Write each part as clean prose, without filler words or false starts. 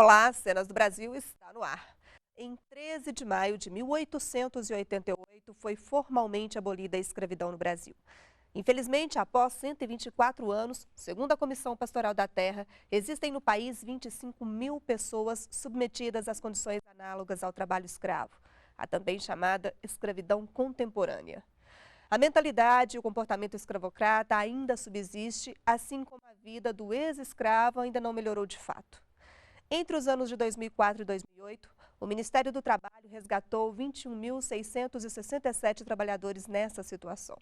Olá, Cenas do Brasil está no ar. Em 13 de maio de 1888 foi formalmente abolida a escravidão no Brasil. Infelizmente, após 124 anos, segundo a Comissão Pastoral da Terra, existem no país 25 mil pessoas submetidas às condições análogas ao trabalho escravo, a também chamada escravidão contemporânea. A mentalidade e o comportamento escravocrata ainda subsiste, assim como a vida do ex-escravo ainda não melhorou de fato. Entre os anos de 2004 e 2008, o Ministério do Trabalho resgatou 21.667 trabalhadores nessa situação.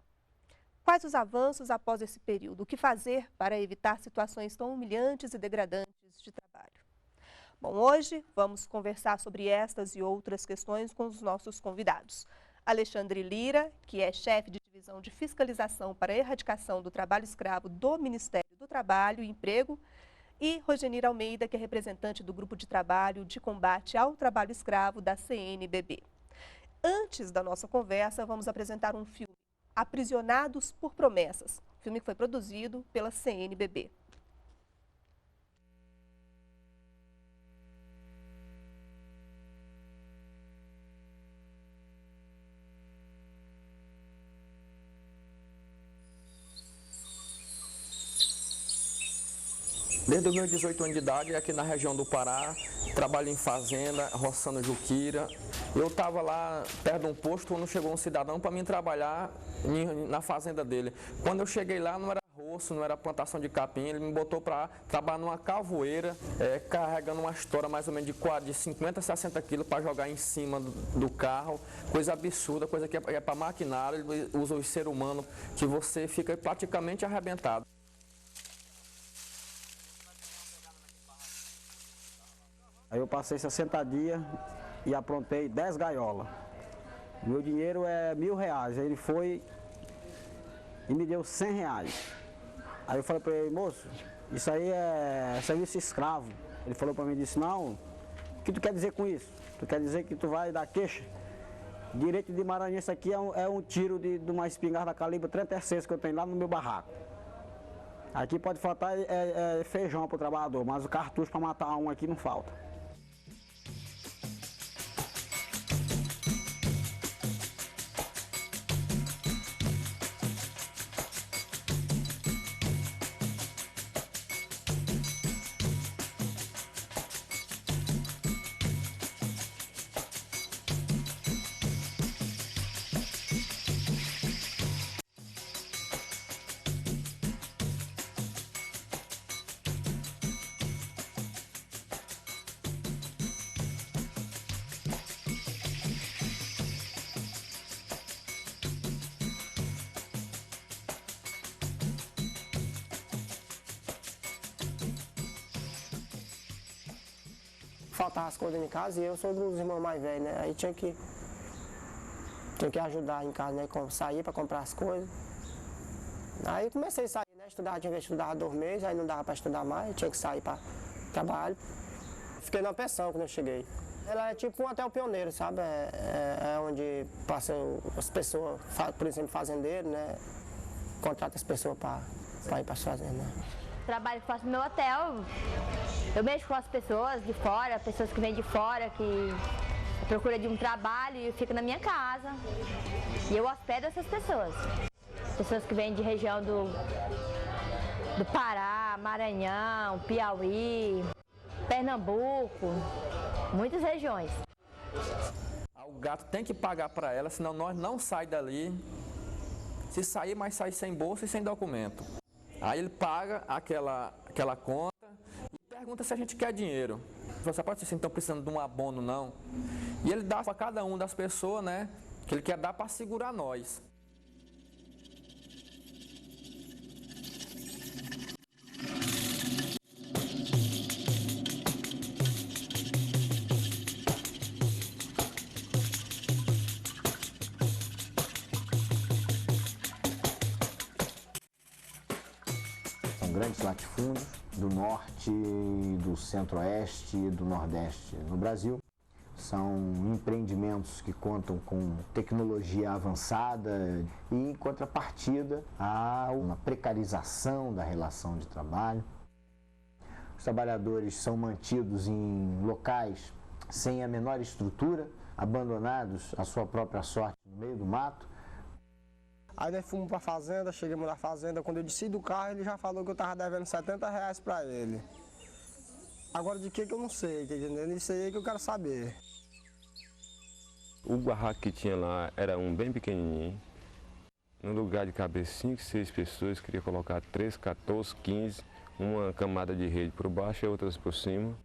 Quais os avanços após esse período? O que fazer para evitar situações tão humilhantes e degradantes de trabalho? Bom, hoje vamos conversar sobre estas e outras questões com os nossos convidados. Alexandre Lira, que é chefe de divisão de fiscalização para a erradicação do trabalho escravo do Ministério do Trabalho e Emprego, e Rogenir Almeida, que é representante do Grupo de Trabalho de Combate ao Trabalho Escravo da CNBB. Antes da nossa conversa, vamos apresentar um filme, Aprisionados por Promessas, filme que foi produzido pela CNBB. Desde os meus 18 anos de idade, aqui na região do Pará, trabalho em fazenda, roçando juquira. Eu estava lá perto de um posto quando chegou um cidadão para mim trabalhar na fazenda dele. Quando eu cheguei lá, não era roço, não era plantação de capim, ele me botou para trabalhar numa cavoeira, carregando uma história mais ou menos de 50, 60 quilos para jogar em cima do carro. Coisa absurda, coisa que é para maquinário, ele usa o ser humano, que você fica praticamente arrebentado. Aí eu passei 60 dias e aprontei 10 gaiolas. Meu dinheiro é R$1.000. Aí ele foi e me deu R$100. Aí eu falei para ele, moço, isso aí é serviço escravo. Ele falou para mim, disse, não, o que tu quer dizer com isso? Tu quer dizer que tu vai dar queixa? Direito de Maranhão, isso aqui é um tiro de uma espingarda calibre 36 que eu tenho lá no meu barraco. Aqui pode faltar feijão para o trabalhador, mas o cartucho para matar um aqui não falta. Faltava as coisas em casa e eu sou dos irmãos mais velhos, né? Aí tinha que ajudar em casa, né? Sair para comprar as coisas. Aí comecei a sair, né? Estudar, tinha que estudar 2 meses, aí não dava para estudar mais, tinha que sair para trabalho. Fiquei numa pensão quando eu cheguei. Ela é tipo um hotel pioneiro, sabe? É onde passam as pessoas, por exemplo, fazendeiro, né? Contrata as pessoas para ir para as fazendas, né? O trabalho que faço no meu hotel, eu mexo com as pessoas de fora, pessoas que vêm de fora, que procuram de um trabalho e ficam na minha casa. E eu hospedo essas pessoas. Pessoas que vêm de região do Pará, Maranhão, Piauí, Pernambuco, muitas regiões. O gato tem que pagar para ela, senão nós não saímos dali. Se sair, mas sai sem bolsa e sem documento. Aí ele paga aquela conta e pergunta se a gente quer dinheiro. Você pode dizer, estão precisando de um abono, não? E ele dá para cada uma das pessoas, né, que ele quer dar para segurar nós. Grandes latifúndios do norte, do centro-oeste e do nordeste no Brasil. São empreendimentos que contam com tecnologia avançada e, em contrapartida, há uma precarização da relação de trabalho. Os trabalhadores são mantidos em locais sem a menor estrutura, abandonados à sua própria sorte no meio do mato. Aí nós fomos para a fazenda, chegamos na fazenda, quando eu desci do carro ele já falou que eu estava devendo R$70 para ele. Agora de que eu não sei, entendeu? Isso aí que eu quero saber. O barraco que tinha lá era um bem pequenininho. No lugar de caber 5, 6 pessoas, queria colocar 13, 14, 15, uma camada de rede por baixo e outras por cima.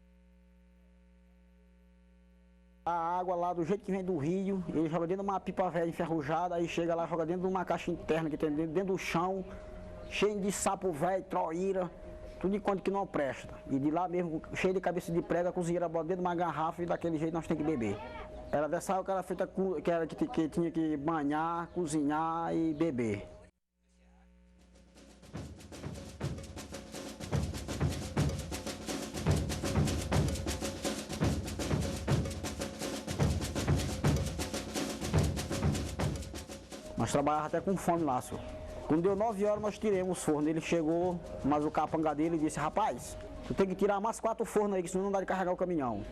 A água lá, do jeito que vem do rio, ele joga dentro de uma pipa velha enferrujada, aí chega lá, joga dentro de uma caixa interna que tem dentro do chão, cheio de sapo velho, troíra, tudo enquanto que não presta. E de lá mesmo, cheio de cabeça de prega, a cozinheira bota dentro de uma garrafa e daquele jeito nós temos que beber. Era dessa água que era feita, que tinha que banhar, cozinhar e beber. Nós trabalhávamos até com fome lá, senhor. Quando deu 9 horas, nós tiramos os fornos. Ele chegou, mas o capanga dele disse, rapaz, tu tem que tirar mais 4 fornos aí, que senão não dá de carregar o caminhão.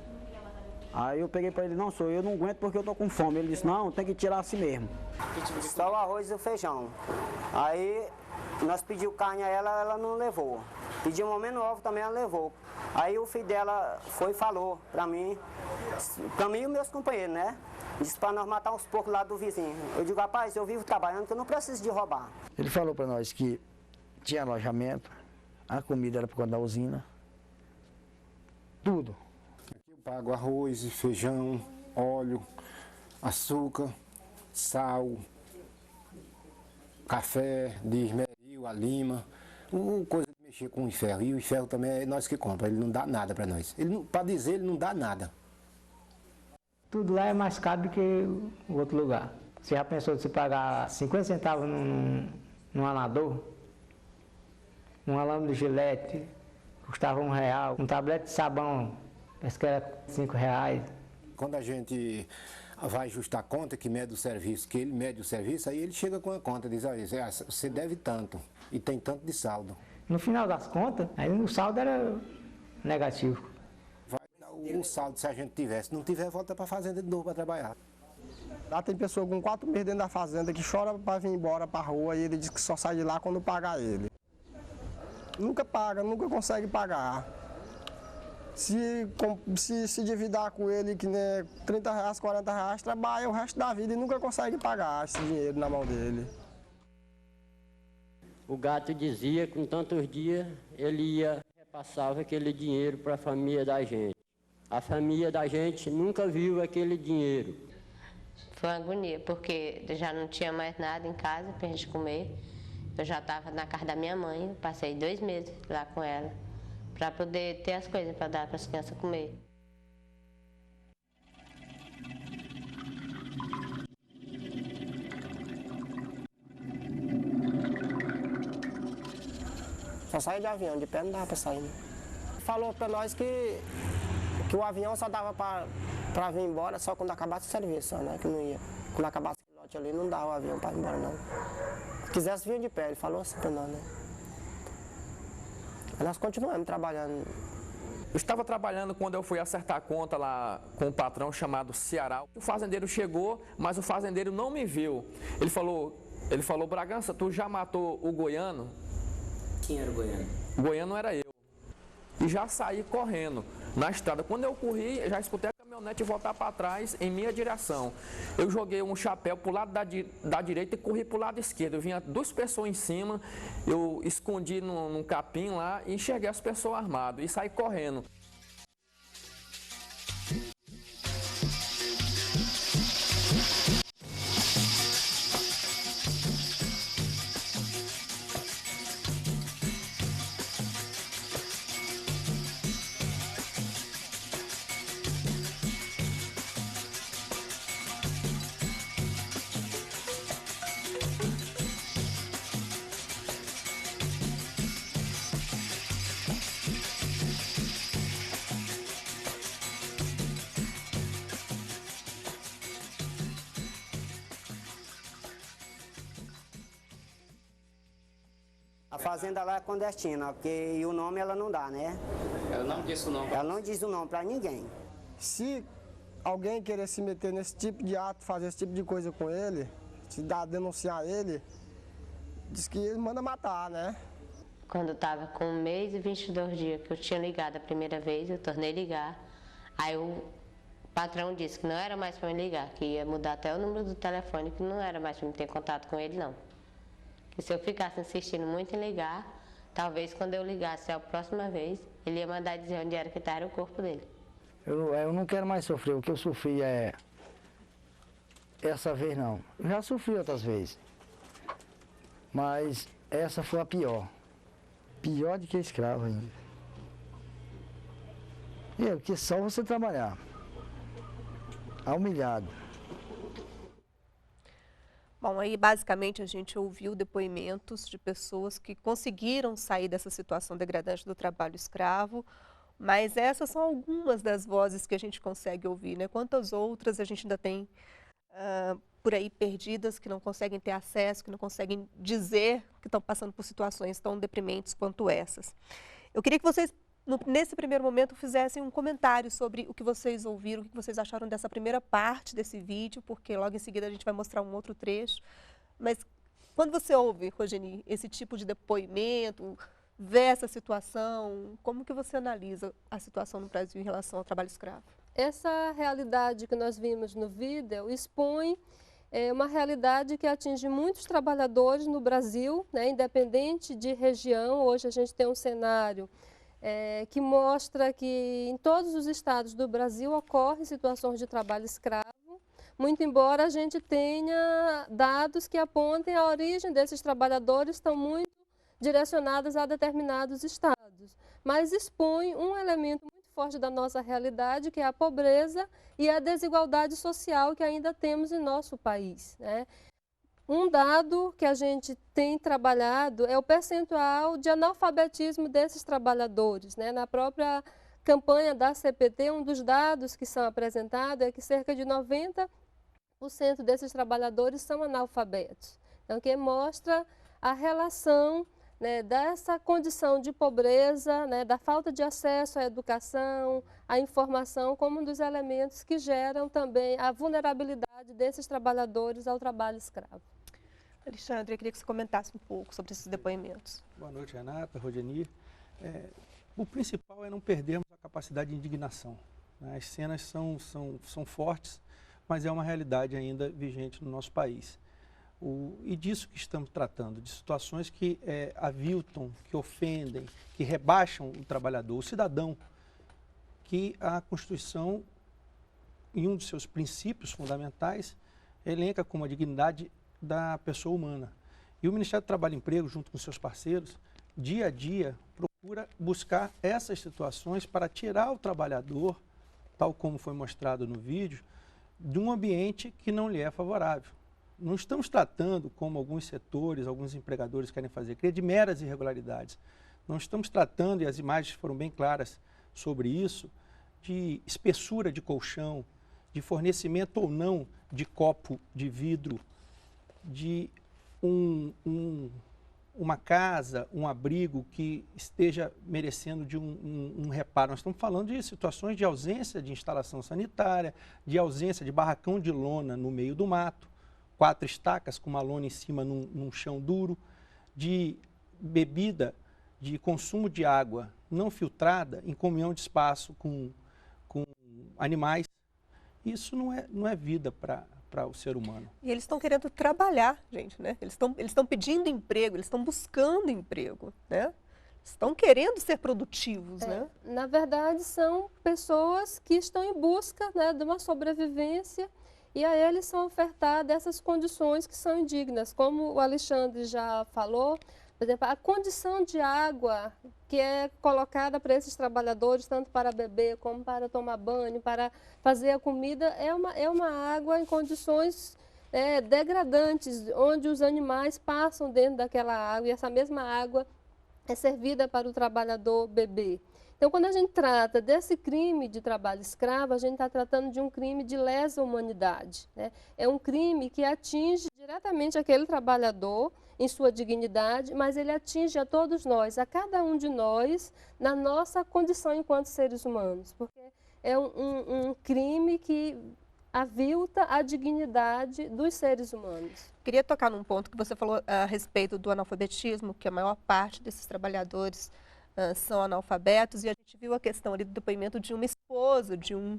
Aí eu peguei para ele, não, senhor, eu não aguento porque eu tô com fome. Ele disse, não, tem que tirar assim mesmo. Só o arroz e o feijão. Aí nós pedimos carne a ela, ela não levou. Pedimos ao menos ovo também, ela levou. Aí o filho dela foi e falou para mim e meus companheiros, né? Disse para nós matar uns porcos lá do vizinho. Eu digo, rapaz, eu vivo trabalhando que eu não preciso de roubar. Ele falou para nós que tinha alojamento, a comida era por conta da usina, tudo. Aqui eu pago arroz, feijão, óleo, açúcar, sal, café de esmeril, a lima, uma coisa de mexer com o ferro. E o ferro também é nós que compramos, ele não dá nada para nós. Para dizer, ele não dá nada. Tudo lá é mais caro do que o outro lugar. Você já pensou de se pagar 50 centavos num anador? Um alambre de gilete custava R$1. Um tablete de sabão, parece que era R$5. Quando a gente vai ajustar a conta, que mede o serviço, que ele mede o serviço, aí ele chega com a conta, diz, olha, você deve tanto e tem tanto de saldo. No final das contas, aí o saldo era negativo. O saldo, se a gente tivesse, se não tiver, volta para a fazenda de novo para trabalhar. Lá tem pessoa com 4 meses dentro da fazenda que chora para vir embora para a rua e ele diz que só sai de lá quando pagar ele. Nunca paga, nunca consegue pagar. Se dividar com ele que nem R$30, R$40, trabalha o resto da vida e nunca consegue pagar esse dinheiro na mão dele. O gato dizia que com tantos dias ele repassava aquele dinheiro para a família da gente. A família da gente nunca viu aquele dinheiro. Foi uma agonia, porque já não tinha mais nada em casa para a gente comer. Eu já estava na casa da minha mãe, passei 2 meses lá com ela, para poder ter as coisas para dar para as crianças comer. Só saía de avião, de pé não dava para sair. Né? Falou para nós que o avião só dava para vir embora só quando acabasse o serviço, né? Que não ia. Quando acabasse o lote ali, não dava o avião para ir embora, não. Se quisesse vir de pé, ele falou assim para nós, né? Mas nós continuamos trabalhando. Eu estava trabalhando quando eu fui acertar a conta lá com um patrão chamado Ceará. O fazendeiro chegou, mas o fazendeiro não me viu. Ele falou, Bragança, tu já matou o goiano? Quem era o goiano? O goiano era eu. E já saí correndo na estrada. Quando eu corri, já escutei a caminhonete voltar para trás em minha direção. Eu joguei um chapéu para o lado da direita e corri para o lado esquerdo. Eu vinha 2 pessoas em cima, eu escondi num capim lá e enxerguei as pessoas armadas e saí correndo. fazenda lá é clandestina, porque e o nome ela não dá, né? Ela não disse o nome. Ela não diz o nome para ninguém. Se alguém querer se meter nesse tipo de ato, fazer esse tipo de coisa com ele, se dá denunciar ele, diz que ele manda matar, né? Quando estava com 1 mês e 22 dias que eu tinha ligado a primeira vez, eu tornei ligar. Aí o patrão disse que não era mais para me ligar, que ia mudar até o número do telefone, que não era mais para me ter contato com ele, não. Que se eu ficasse insistindo muito em ligar, talvez quando eu ligasse a próxima vez, ele ia mandar dizer onde era que estava o corpo dele. Eu não quero mais sofrer. O que eu sofri essa vez não. Eu já sofri outras vezes. Mas essa foi a pior. Pior do que escravo ainda. Porque só você trabalhar. Humilhado. Bom, aí basicamente a gente ouviu depoimentos de pessoas que conseguiram sair dessa situação degradante do trabalho escravo, mas essas são algumas das vozes que a gente consegue ouvir, né? Quantas outras a gente ainda tem por aí perdidas, que não conseguem ter acesso, que não conseguem dizer que estão passando por situações tão deprimentes quanto essas. Eu queria que vocês, nesse primeiro momento, fizessem um comentário sobre o que vocês ouviram, o que vocês acharam dessa primeira parte desse vídeo, porque logo em seguida a gente vai mostrar um outro trecho. Mas quando você ouve, Rogeni, esse tipo de depoimento, vê essa situação, como que você analisa a situação no Brasil em relação ao trabalho escravo? Essa realidade que nós vimos no vídeo expõe uma realidade que atinge muitos trabalhadores no Brasil, né, independente de região. Hoje a gente tem um cenário que mostra que em todos os estados do Brasil ocorrem situações de trabalho escravo, muito embora a gente tenha dados que apontem a origem desses trabalhadores estão muito direcionadas a determinados estados, mas expõe um elemento muito forte da nossa realidade, que é a pobreza e a desigualdade social que ainda temos em nosso país, né? Um dado que a gente tem trabalhado é o percentual de analfabetismo desses trabalhadores, né? Na própria campanha da CPT, um dos dados que são apresentados é que cerca de 90% desses trabalhadores são analfabetos. Então, que mostra a relação, né, dessa condição de pobreza, né, da falta de acesso à educação, à informação, como um dos elementos que geram também a vulnerabilidade desses trabalhadores ao trabalho escravo. Alexandre, eu queria que você comentasse um pouco sobre esses depoimentos. Boa noite, Renata, Rogeni. O principal é não perdermos a capacidade de indignação, né? As cenas são fortes, mas é uma realidade ainda vigente no nosso país. E disso que estamos tratando, de situações que aviltam, que ofendem, que rebaixam o trabalhador, o cidadão, que a Constituição, em um de seus princípios fundamentais, elenca como a dignidade da pessoa humana. E o Ministério do Trabalho e Emprego, junto com seus parceiros, dia a dia, procura buscar essas situações para tirar o trabalhador, tal como foi mostrado no vídeo, de um ambiente que não lhe é favorável. Não estamos tratando, como alguns setores, alguns empregadores querem fazer, de meras irregularidades. Não estamos tratando, e as imagens foram bem claras sobre isso, de espessura de colchão, de fornecimento ou não de copo de vidro, de uma casa, um abrigo que esteja merecendo de um reparo. Nós estamos falando de situações de ausência de instalação sanitária, de ausência de barracão de lona no meio do mato, 4 estacas com uma lona em cima num chão duro, de bebida, de consumo de água não filtrada em comunhão de espaço com animais. Isso não é vida para o ser humano. E eles estão querendo trabalhar, gente, né? Eles estão pedindo emprego, eles estão buscando emprego, né? Estão querendo ser produtivos, né? Na verdade, são pessoas que estão em busca, né, de uma sobrevivência. E a eles são ofertadas essas condições que são indignas. Como o Alexandre já falou, por exemplo, a condição de água que é colocada para esses trabalhadores, tanto para beber como para tomar banho, para fazer a comida, é uma água em condições degradantes, onde os animais passam dentro daquela água e essa mesma água é servida para o trabalhador beber. Então, quando a gente trata desse crime de trabalho escravo, a gente está tratando de um crime de lesa humanidade, né? É um crime que atinge diretamente aquele trabalhador em sua dignidade, mas ele atinge a todos nós, a cada um de nós, na nossa condição enquanto seres humanos, porque é um crime que avilta a dignidade dos seres humanos. Queria tocar num ponto que você falou a respeito do analfabetismo, que a maior parte desses trabalhadores são analfabetos, e a gente viu a questão ali do depoimento de uma esposa de um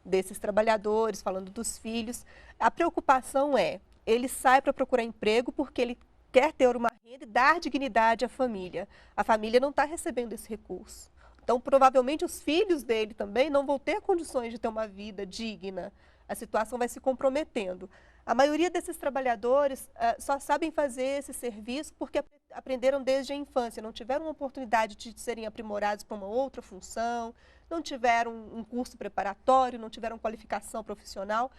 desses trabalhadores, falando dos filhos. A preocupação é, ele sai para procurar emprego porque ele quer ter uma renda e dar dignidade à família. A família não está recebendo esse recurso. Então, provavelmente, os filhos dele também não vão ter condições de ter uma vida digna. A situação vai se comprometendo. A maioria desses trabalhadores só sabem fazer esse serviço porque aprenderam desde a infância, não tiveram uma oportunidade de serem aprimorados para uma outra função, não tiveram um curso preparatório, não tiveram qualificação profissional.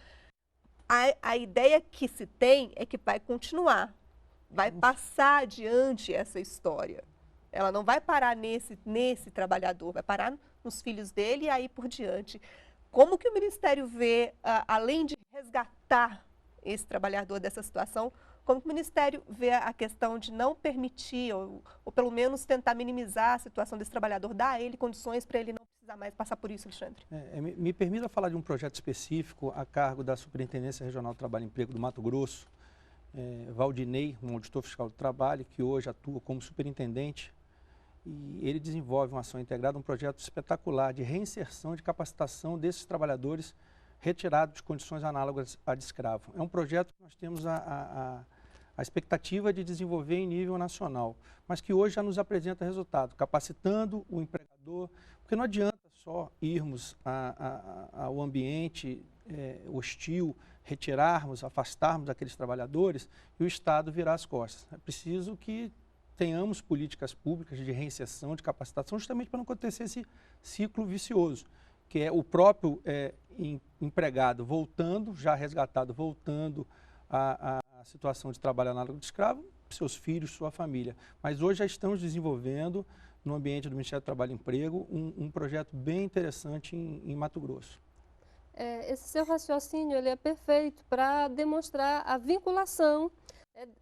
A ideia que se tem é que vai continuar, vai passar adiante essa história. Ela não vai parar nesse trabalhador, vai parar nos filhos dele e aí por diante. Como que o Ministério vê, além de resgatar esse trabalhador dessa situação, como que o Ministério vê a questão de não permitir, ou pelo menos tentar minimizar a situação desse trabalhador, dar a ele condições para ele não precisar mais passar por isso, Alexandre? Me permita falar de um projeto específico a cargo da Superintendência Regional do Trabalho e Emprego do Mato Grosso, Valdinei, um auditor fiscal do trabalho, que hoje atua como superintendente, e ele desenvolve uma ação integrada, um projeto espetacular de reinserção e de capacitação desses trabalhadores retirados de condições análogas a de escravo. É um projeto que nós temos a expectativa de desenvolver em nível nacional, mas que hoje já nos apresenta resultado, capacitando o empregador, porque não adianta só irmos ao ambiente hostil, retirarmos, afastarmos aqueles trabalhadores e o Estado virar as costas. É preciso que tenhamos políticas públicas de reinserção, de capacitação, justamente para não acontecer esse ciclo vicioso, que é o próprio empregado voltando, já resgatado, voltando à situação de trabalho análogo de escravo, seus filhos, sua família. Mas hoje já estamos desenvolvendo, no ambiente do Ministério do Trabalho e Emprego, um projeto bem interessante em Mato Grosso. Esse seu raciocínio ele é perfeito para demonstrar a vinculação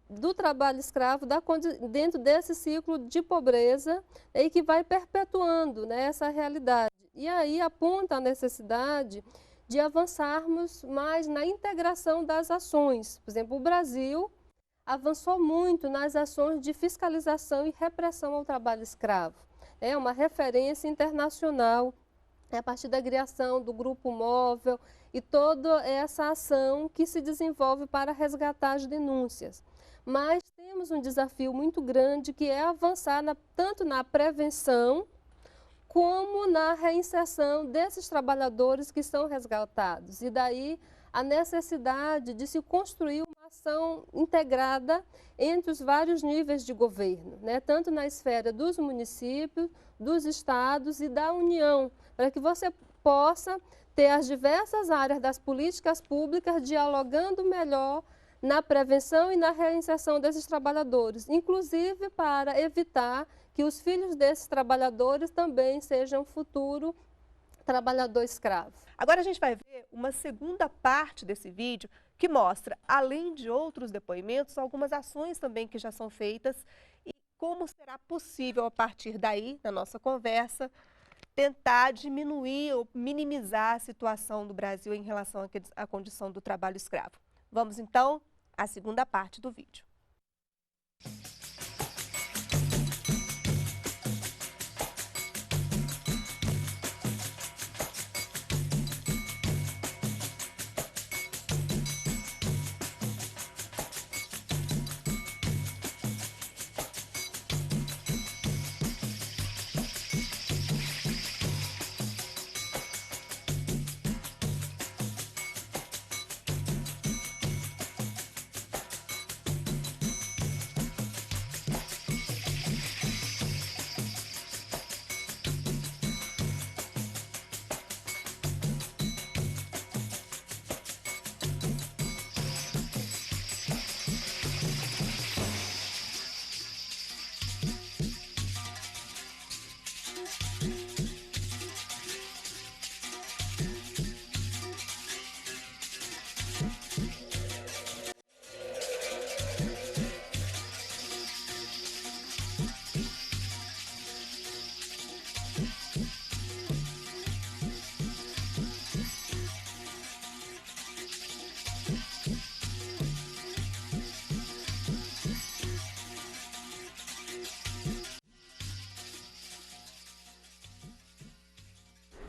do trabalho escravo dentro desse ciclo de pobreza e que vai perpetuando, né, essa realidade. E aí aponta a necessidade de avançarmos mais na integração das ações. Por exemplo, o Brasil avançou muito nas ações de fiscalização e repressão ao trabalho escravo. É uma referência internacional a partir da criação do Grupo Móvel e toda essa ação que se desenvolve para resgatar as denúncias. Mas temos um desafio muito grande que é avançar tanto na prevenção como na reinserção desses trabalhadores que são resgatados. E daí a necessidade de se construir uma ação integrada entre os vários níveis de governo, né? Tanto na esfera dos municípios, dos estados e da União, para que você possa ter as diversas áreas das políticas públicas dialogando melhor na prevenção e na reinserção desses trabalhadores, inclusive para evitar que os filhos desses trabalhadores também sejam futuro trabalhador escravo. Agora a gente vai ver uma segunda parte desse vídeo que mostra, além de outros depoimentos, algumas ações também que já são feitas e como será possível, a partir daí, na nossa conversa, tentar diminuir ou minimizar a situação do Brasil em relação à condição do trabalho escravo. Vamos então à segunda parte do vídeo.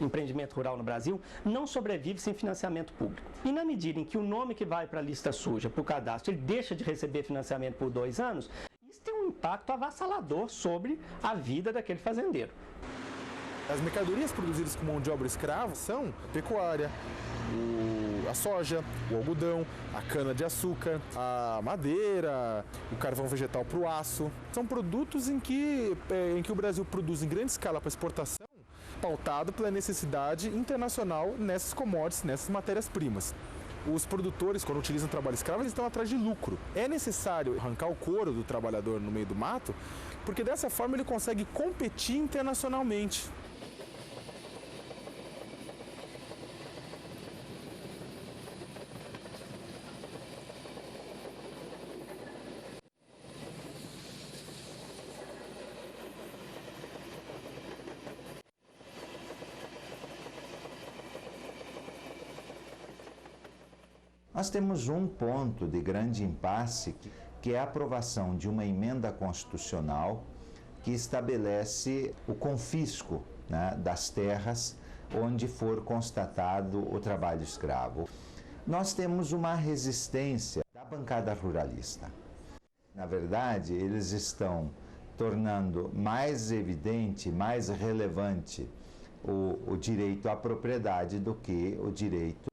empreendimento rural no Brasil não sobrevive sem financiamento público. E na medida em que o nome que vai para a lista suja, para o cadastro, ele deixa de receber financiamento por 2 anos, isso tem um impacto avassalador sobre a vida daquele fazendeiro. As mercadorias produzidas com mão de obra escrava são pecuária, a soja, o algodão, a cana-de-açúcar, a madeira, o carvão vegetal para o aço. São produtos em que o Brasil produz em grande escala para exportação, pautado pela necessidade internacional nessas commodities, nessas matérias-primas. Os produtores, quando utilizam o trabalho escravo, eles estão atrás de lucro. É necessário arrancar o couro do trabalhador no meio do mato, porque dessa forma ele consegue competir internacionalmente. Nós temos um ponto de grande impasse, que é a aprovação de uma emenda constitucional que estabelece o confisco, né, das terras onde for constatado o trabalho escravo. Nós temos uma resistência da bancada ruralista. Na verdade, eles estão tornando mais evidente, mais relevante o direito à propriedade do que o direito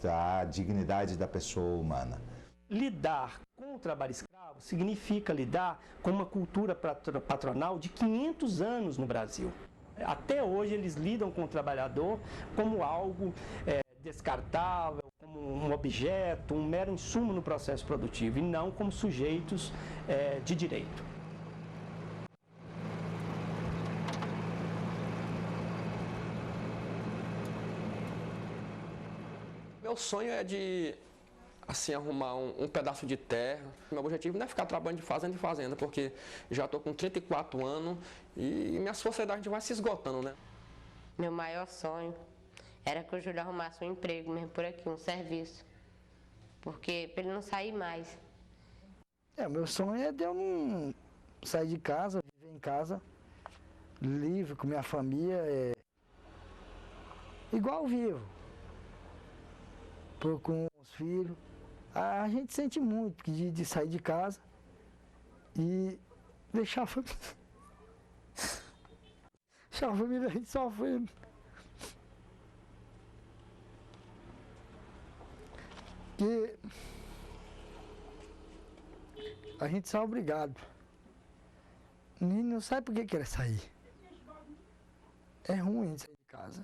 da dignidade da pessoa humana. Lidar com o trabalho escravo significa lidar com uma cultura patronal de 500 anos no Brasil. Até hoje eles lidam com o trabalhador como algo descartável, como um objeto, um mero insumo no processo produtivo e não como sujeitos de direito. Meu sonho é de, assim, arrumar um pedaço de terra. Meu objetivo não é ficar trabalhando de fazenda em fazenda, porque já estou com 34 anos e minha sociedade vai se esgotando, né? Meu maior sonho era que o Júlio arrumasse um emprego mesmo por aqui, um serviço. Porque para ele não sair mais. Meu sonho é de eu não sair de casa, viver em casa, livre com minha família, igual vivo. Com os filhos. A gente sente muito de sair de casa e deixar a família. Deixar a família a gente sofrendo. Porque a gente sai obrigado. O menino não sabe por que quer sair. É ruim sair de casa.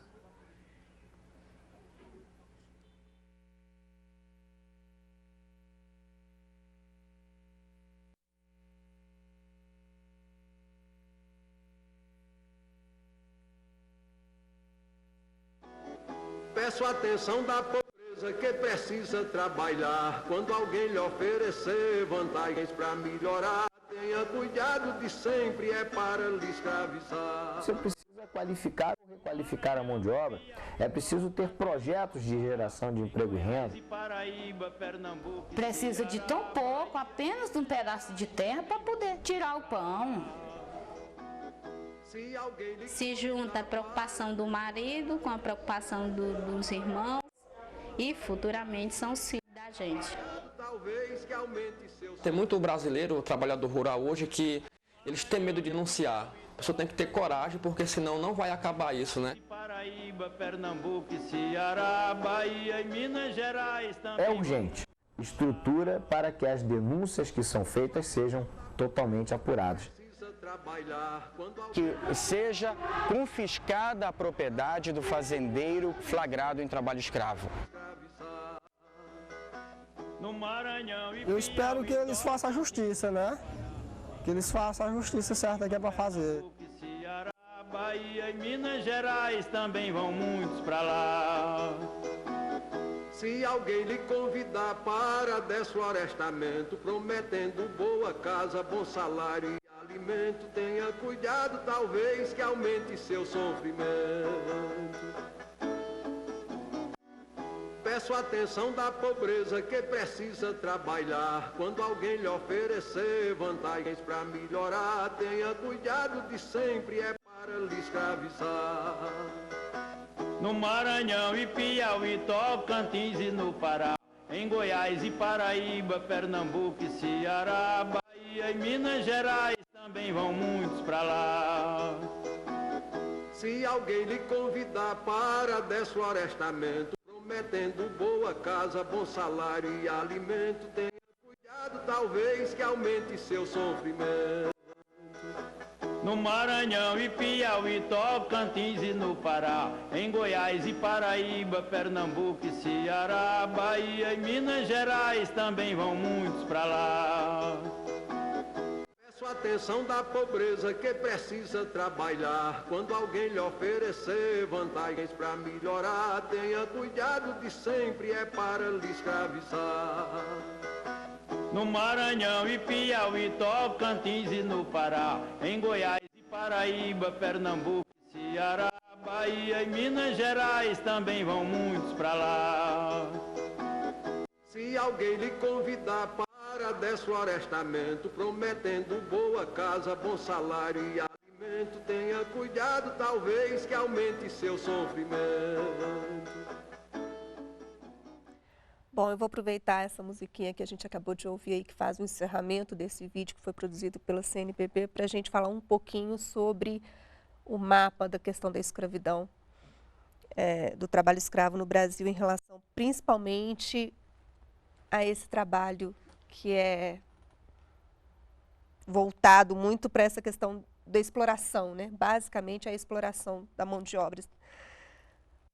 Peço a atenção da pobreza que precisa trabalhar. Quando alguém lhe oferecer vantagens para melhorar, tenha cuidado de sempre, é para lhe escravizar. Você precisa qualificar ou requalificar a mão de obra, é preciso ter projetos de geração de emprego e renda. Precisa de tão pouco, apenas de um pedaço de terra para poder tirar o pão. Se junta a preocupação do marido com a preocupação dos irmãos e futuramente são os filhos da gente. Tem muito brasileiro, trabalhador rural hoje, que eles têm medo de denunciar. A pessoa tem que ter coragem, porque senão não vai acabar isso, né? Paraíba, Pernambuco, Ceará, Bahia e Minas Gerais também. É urgente. Estrutura para que as denúncias que são feitas sejam totalmente apuradas. Que seja confiscada a propriedade do fazendeiro flagrado em trabalho escravo. Eu espero que eles façam a justiça, né? Que eles façam a justiça certa que é para fazer. Ceará, Bahia e Minas Gerais também vão muitos para lá. Se alguém lhe convidar para desflorestamento, prometendo boa casa, bom salário e alimento, tenha cuidado, talvez que aumente seu sofrimento. Peço a atenção da pobreza que precisa trabalhar. Quando alguém lhe oferecer vantagens para melhorar, tenha cuidado de sempre, é para lhe escravizar. No Maranhão e Piauí, Tocantins e no Pará, em Goiás e Paraíba, Pernambuco e Ceará, Bahia e Minas Gerais, também vão muitos pra lá. Se alguém lhe convidar para desflorestamento, prometendo boa casa, bom salário e alimento, tenha cuidado, talvez que aumente seu sofrimento. No Maranhão e Piauí, Tocantins e no Pará, em Goiás e Paraíba, Pernambuco e Ceará, Bahia e Minas Gerais, também vão muitos pra lá. Peço atenção da pobreza que precisa trabalhar. Quando alguém lhe oferecer vantagens pra melhorar, tenha cuidado de sempre, é para lhe escravizar. No Maranhão e Piauí, Tocantins e no Pará, em Goiás e Paraíba, Pernambuco e Ceará, Bahia e Minas Gerais, também vão muitos pra lá. Se alguém lhe convidar para desflorestamento, prometendo boa casa, bom salário e alimento, tenha cuidado, talvez que aumente seu sofrimento. Bom, eu vou aproveitar essa musiquinha que a gente acabou de ouvir aí, que faz o encerramento desse vídeo que foi produzido pela CNPP, para a gente falar um pouquinho sobre o mapa da questão da escravidão, do trabalho escravo no Brasil, em relação principalmente a esse trabalho que é voltado muito para essa questão da exploração, né? Basicamente a exploração da mão de obra.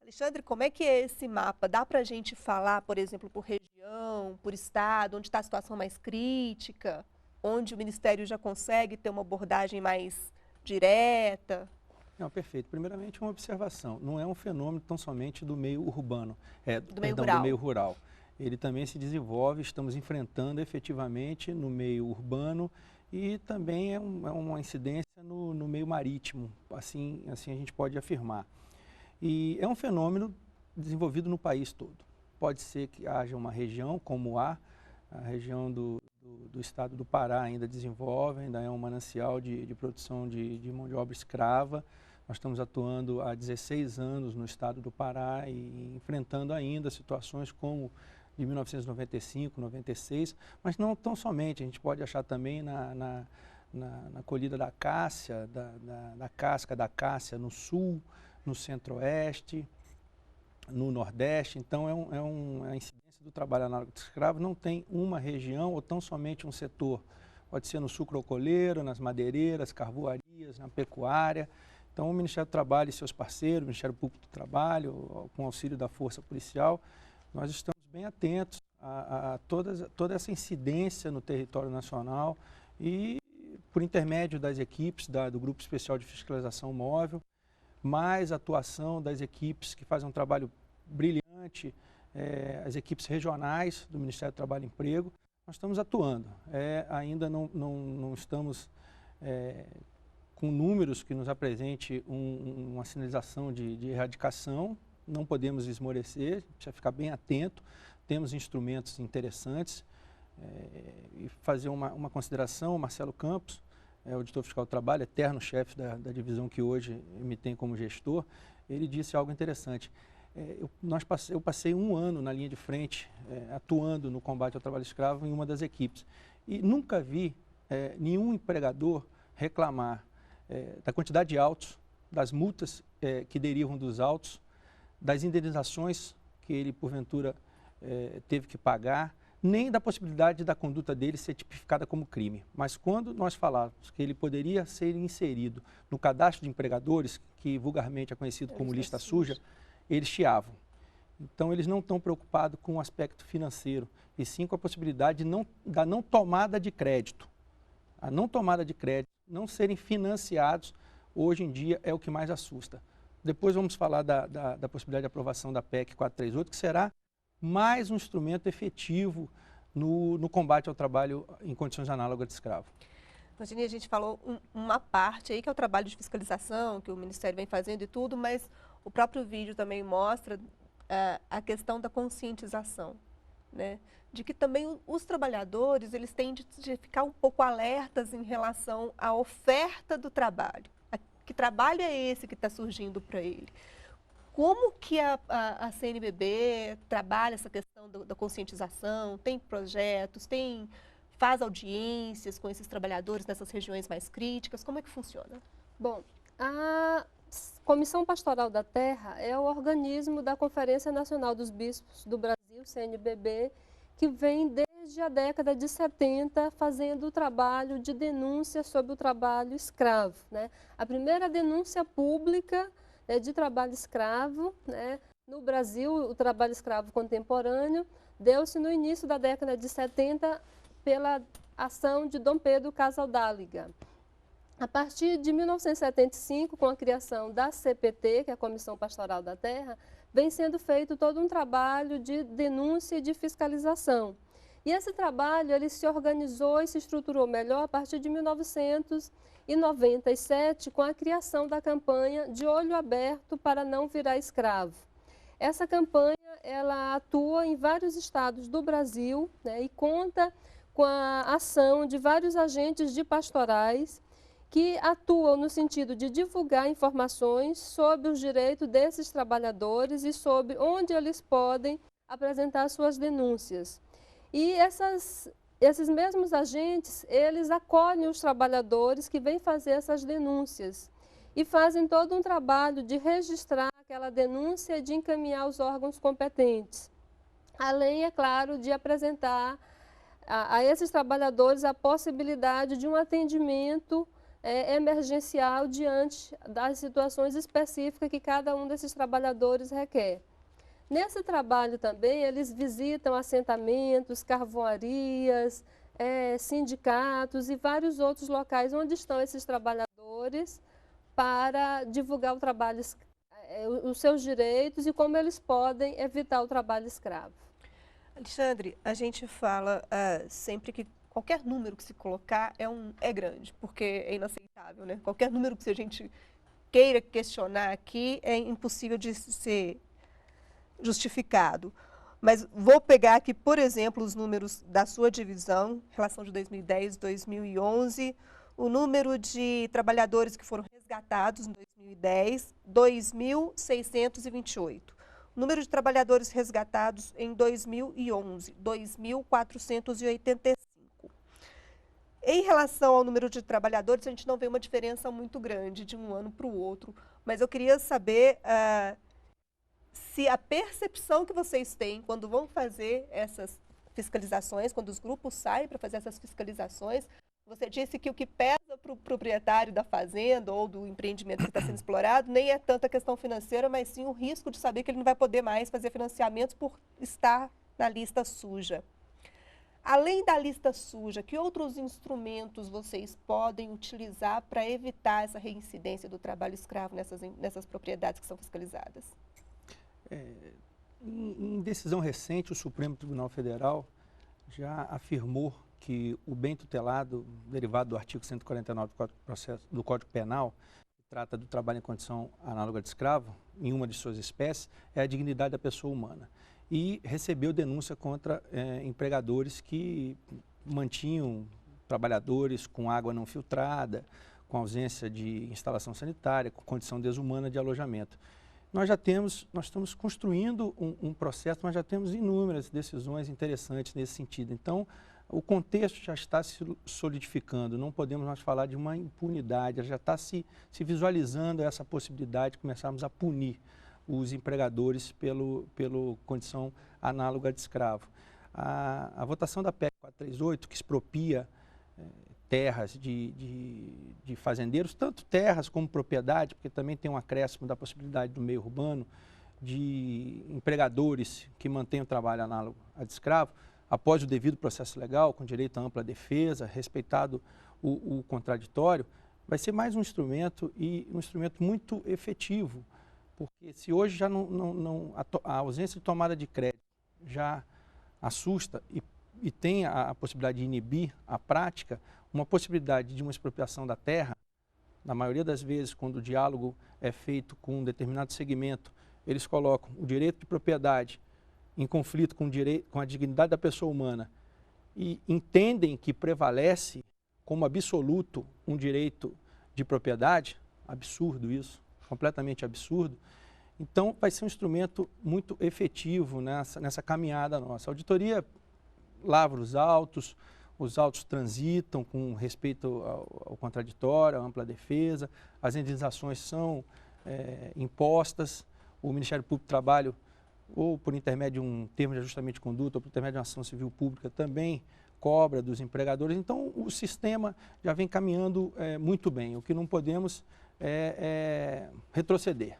Alexandre, como é que é esse mapa? Dá para a gente falar, por exemplo, por região, por estado, onde está a situação mais crítica, onde o Ministério já consegue ter uma abordagem mais direta? Não, perfeito. Primeiramente, uma observação. Não é um fenômeno tão somente do meio urbano, do meio rural. Ele também se desenvolve, estamos enfrentando efetivamente no meio urbano e também é uma incidência no meio marítimo, assim a gente pode afirmar. E é um fenômeno desenvolvido no país todo. Pode ser que haja uma região, como a região do estado do Pará ainda desenvolve, ainda é um manancial de produção de mão de obra escrava. Nós estamos atuando há 16 anos no estado do Pará e enfrentando ainda situações como de 1995, 96, mas não tão somente. A gente pode achar também na colhida da cássia, da casca da cássia no sul, no centro-oeste, no nordeste. Então, a incidência do trabalho análogo de escravo não tem uma região ou tão somente um setor. Pode ser no sucroalcooleiro, nas madeireiras, carvoarias, na pecuária. Então, o Ministério do Trabalho e seus parceiros, o Ministério Público do Trabalho, com auxílio da Força Policial, nós estamos bem atentos a toda essa incidência no território nacional e, por intermédio das equipes do Grupo Especial de Fiscalização Móvel, mais atuação das equipes que fazem um trabalho brilhante, as equipes regionais do Ministério do Trabalho e Emprego, nós estamos atuando. Ainda não estamos com números que nos apresente uma sinalização de erradicação, não podemos esmorecer, precisa ficar bem atento, temos instrumentos interessantes. E fazer uma consideração, o Marcelo Campos, auditor fiscal do trabalho, eterno chefe da divisão que hoje me tem como gestor, ele disse algo interessante. Eu passei um ano na linha de frente, atuando no combate ao trabalho escravo em uma das equipes. E nunca vi nenhum empregador reclamar da quantidade de autos, das multas que derivam dos autos, das indenizações que ele, porventura, teve que pagar, nem da possibilidade da conduta dele ser tipificada como crime. Mas quando nós falávamos que ele poderia ser inserido no cadastro de empregadores, que vulgarmente é conhecido como lista suja, eles chiavam. Então, eles não estão preocupados com o aspecto financeiro, e sim com a possibilidade da não tomada de crédito. A não tomada de crédito, não serem financiados, hoje em dia é o que mais assusta. Depois vamos falar da possibilidade de aprovação da PEC 438, que será mais um instrumento efetivo no combate ao trabalho em condições análogas de escravo. Virginia, a gente falou uma parte aí, que é o trabalho de fiscalização, que o Ministério vem fazendo e tudo, mas o próprio vídeo também mostra a questão da conscientização, né? De que também os trabalhadores, eles têm de ficar um pouco alertas em relação à oferta do trabalho. Que trabalho é esse que está surgindo para ele? Como que a CNBB trabalha essa questão da conscientização? Tem projetos, faz audiências com esses trabalhadores nessas regiões mais críticas? Como é que funciona? Bom, a Comissão Pastoral da Terra é o organismo da Conferência Nacional dos Bispos do Brasil, CNBB, que vem desde a década de 70 fazendo o trabalho de denúncia sobre o trabalho escravo, né? A primeira denúncia pública, né, de trabalho escravo, né, no Brasil, o trabalho escravo contemporâneo, deu-se no início da década de 70 pela ação de Dom Pedro Casaldáliga. A partir de 1975, com a criação da CPT, que é a Comissão Pastoral da Terra, vem sendo feito todo um trabalho de denúncia e de fiscalização. E esse trabalho ele se organizou e se estruturou melhor a partir de 1997, com a criação da campanha De Olho Aberto para Não Virar Escravo. Essa campanha ela atua em vários estados do Brasil, né, e conta com a ação de vários agentes de pastorais que atuam no sentido de divulgar informações sobre os direitos desses trabalhadores e sobre onde eles podem apresentar suas denúncias. E esses mesmos agentes, eles acolhem os trabalhadores que vêm fazer essas denúncias e fazem todo um trabalho de registrar aquela denúncia e de encaminhar aos órgãos competentes. Além, é claro, de apresentar a esses trabalhadores a possibilidade de um atendimento emergencial diante das situações específicas que cada um desses trabalhadores requer. Nesse trabalho também, eles visitam assentamentos, carvoarias, sindicatos e vários outros locais onde estão esses trabalhadores para divulgar o trabalho, os seus direitos e como eles podem evitar o trabalho escravo. Alexandre, a gente fala sempre que qualquer número que se colocar é grande, porque é inaceitável, né? Qualquer número que a gente queira questionar aqui é impossível de ser justificado. Mas vou pegar aqui, por exemplo, os números da sua divisão, relação de 2010 e 2011, o número de trabalhadores que foram resgatados em 2010, 2.628. O número de trabalhadores resgatados em 2011, 2.485. Em relação ao número de trabalhadores, a gente não vê uma diferença muito grande de um ano para o outro, mas eu queria saber se a percepção que vocês têm quando vão fazer essas fiscalizações, quando os grupos saem para fazer essas fiscalizações, você disse que o que pesa para o proprietário da fazenda ou do empreendimento que está sendo explorado nem é tanto a questão financeira, mas sim o risco de saber que ele não vai poder mais fazer financiamentos por estar na lista suja. Além da lista suja, que outros instrumentos vocês podem utilizar para evitar essa reincidência do trabalho escravo nessas propriedades que são fiscalizadas? Em decisão recente, o Supremo Tribunal Federal já afirmou que o bem tutelado, derivado do artigo 149 do Código Penal, que trata do trabalho em condição análoga de escravo, em uma de suas espécies, é a dignidade da pessoa humana. E recebeu denúncia contra empregadores que mantinham trabalhadores com água não filtrada, com ausência de instalação sanitária, com condição desumana de alojamento. Nós estamos construindo um processo, mas já temos inúmeras decisões interessantes nesse sentido. Então, o contexto já está se solidificando, não podemos mais falar de uma impunidade, já está se visualizando essa possibilidade de começarmos a punir os empregadores pela condição análoga de escravo. A votação da PEC 438, que expropria terras de fazendeiros, tanto terras como propriedade, porque também tem um acréscimo da possibilidade do meio urbano, de empregadores que mantêm o trabalho análogo a de escravo, após o devido processo legal, com direito à ampla defesa, respeitado o contraditório, vai ser mais um instrumento e um instrumento muito efetivo, porque se hoje já a ausência de tomada de crédito já assusta e tem a possibilidade de inibir a prática, uma possibilidade de uma expropriação da terra, na maioria das vezes, quando o diálogo é feito com um determinado segmento, eles colocam o direito de propriedade em conflito com a dignidade da pessoa humana e entendem que prevalece como absoluto um direito de propriedade, absurdo isso, completamente absurdo. Então, vai ser um instrumento muito efetivo nessa caminhada nossa. A auditoria lavra os autos transitam com respeito ao contraditório, à ampla defesa, as indenizações são impostas, o Ministério Público do Trabalho, ou por intermédio de um termo de ajustamento de conduta, ou por intermédio de uma ação civil pública, também cobra dos empregadores. Então, o sistema já vem caminhando muito bem. O que não podemos é retroceder.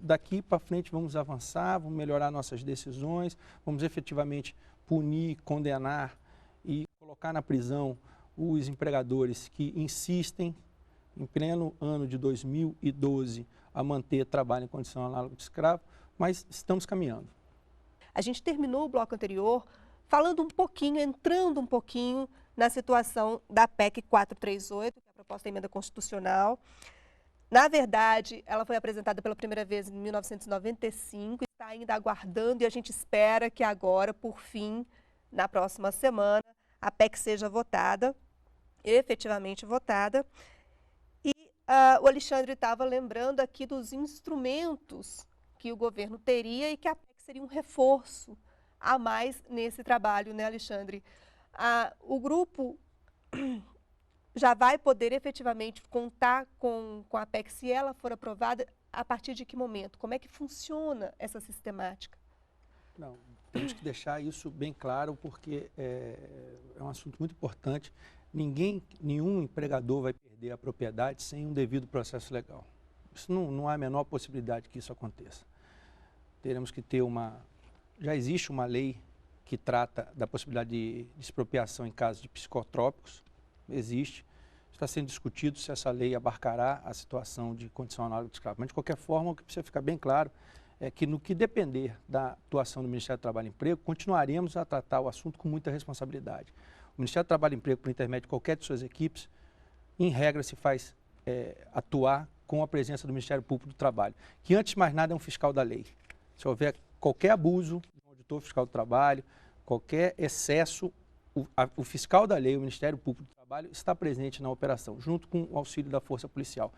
Daqui para frente vamos avançar, vamos melhorar nossas decisões, vamos efetivamente punir, condenar e colocar na prisão os empregadores que insistem, em pleno ano de 2012, a manter trabalho em condição análoga de escravo, mas estamos caminhando. A gente terminou o bloco anterior falando um pouquinho, entrando um pouquinho na situação da PEC 438, que é a proposta de emenda constitucional. Na verdade, ela foi apresentada pela primeira vez em 1995, está ainda aguardando e a gente espera que agora, por fim, na próxima semana, a PEC seja votada, efetivamente votada. E o Alexandre estava lembrando aqui dos instrumentos que o governo teria e que a PEC seria um reforço a mais nesse trabalho, né, Alexandre? O grupo já vai poder efetivamente contar com a PEC, se ela for aprovada, a partir de que momento? Como é que funciona essa sistemática? Não, temos que deixar isso bem claro, porque é um assunto muito importante. Nenhum empregador vai perder a propriedade sem um devido processo legal. Isso não há a menor possibilidade que isso aconteça. Teremos que ter já existe uma lei que trata da possibilidade de expropriação em caso de psicotrópicos, existe. Está sendo discutido se essa lei abarcará a situação de condição análoga de escravo. Mas, de qualquer forma, o que precisa ficar bem claro é que, no que depender da atuação do Ministério do Trabalho e Emprego, continuaremos a tratar o assunto com muita responsabilidade. O Ministério do Trabalho e Emprego, por intermédio de qualquer de suas equipes, em regra, se faz atuar com a presença do Ministério Público do Trabalho, que, antes de mais nada, é um fiscal da lei. Se houver qualquer abuso do auditor fiscal do trabalho, qualquer excesso, o fiscal da lei, o Ministério Público do Trabalho, está presente na operação, junto com o auxílio da Força Policial.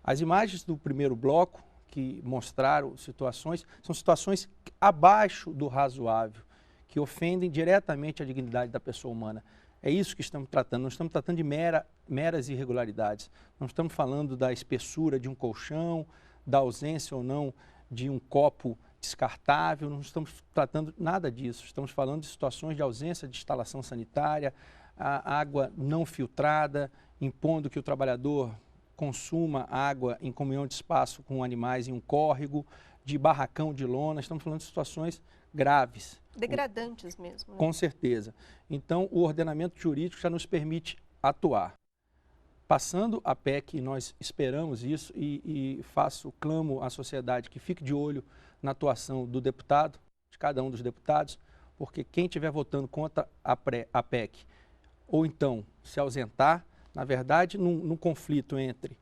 As imagens do primeiro bloco, que mostraram situações, são situações abaixo do razoável, que ofendem diretamente a dignidade da pessoa humana. É isso que estamos tratando, não estamos tratando de meras irregularidades, não estamos falando da espessura de um colchão, da ausência ou não de um copo descartável, não estamos tratando nada disso, estamos falando de situações de ausência de instalação sanitária, a água não filtrada, impondo que o trabalhador consuma água em comunhão de espaço com animais em um córrego, de barracão de lona, estamos falando de situações graves. Degradantes mesmo. Né? Com certeza. Então, o ordenamento jurídico já nos permite atuar. Passando a PEC, nós esperamos isso e clamo à sociedade que fique de olho na atuação do deputado, de cada um dos deputados, porque quem estiver votando contra a PEC, ou então se ausentar, na verdade, num conflito entre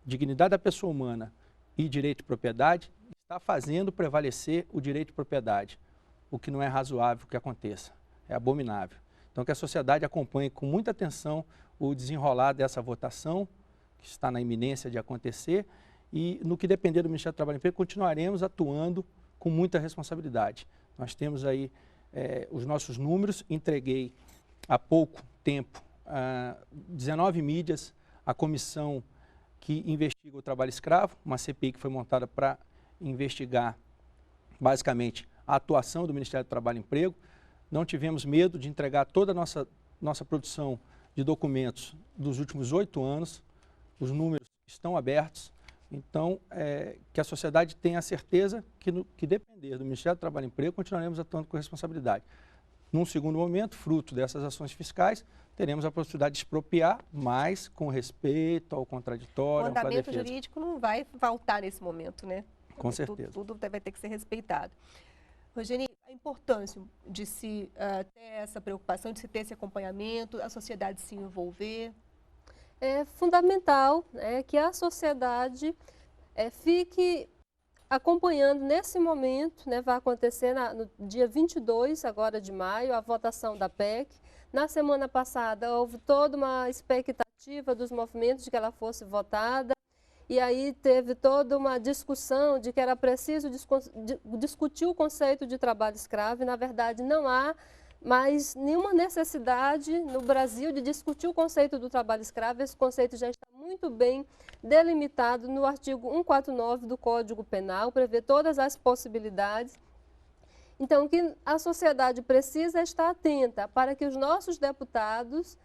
dignidade da pessoa humana e direito de propriedade, está fazendo prevalecer o direito de propriedade, o que não é razoável que aconteça, é abominável. Então, que a sociedade acompanhe com muita atenção o desenrolar dessa votação, que está na iminência de acontecer, e no que depender do Ministério do Trabalho e Emprego, continuaremos atuando com muita responsabilidade. Nós temos aí os nossos números, entreguei há pouco tempo 19 mídias, a comissão que investiga o trabalho escravo, uma CPI que foi montada para investigar, basicamente, a atuação do Ministério do Trabalho e Emprego. Não tivemos medo de entregar toda a nossa produção de documentos dos últimos 8 anos, os números estão abertos, então, que a sociedade tenha a certeza que, no que depender do Ministério do Trabalho e Emprego, continuaremos atuando com responsabilidade. Num segundo momento, fruto dessas ações fiscais, teremos a possibilidade de expropriar, mas com respeito ao contraditório, o andamento jurídico não vai faltar nesse momento, né? Com certeza. Tudo vai ter que ser respeitado. Rogeni, a importância de se ter essa preocupação, de se ter esse acompanhamento, a sociedade se envolver? É fundamental que a sociedade fique acompanhando nesse momento, vai acontecer no dia 22 agora de maio, a votação da PEC. Na semana passada houve toda uma expectativa dos movimentos de que ela fosse votada e aí teve toda uma discussão de que era preciso discutir o conceito de trabalho escravo, e na verdade não há mais nenhuma necessidade no Brasil de discutir o conceito do trabalho escravo. Esse conceito já está muito bem delimitado no artigo 149 do Código Penal, prevê todas as possibilidades. Então, o que a sociedade precisa é estar atenta para que os nossos deputados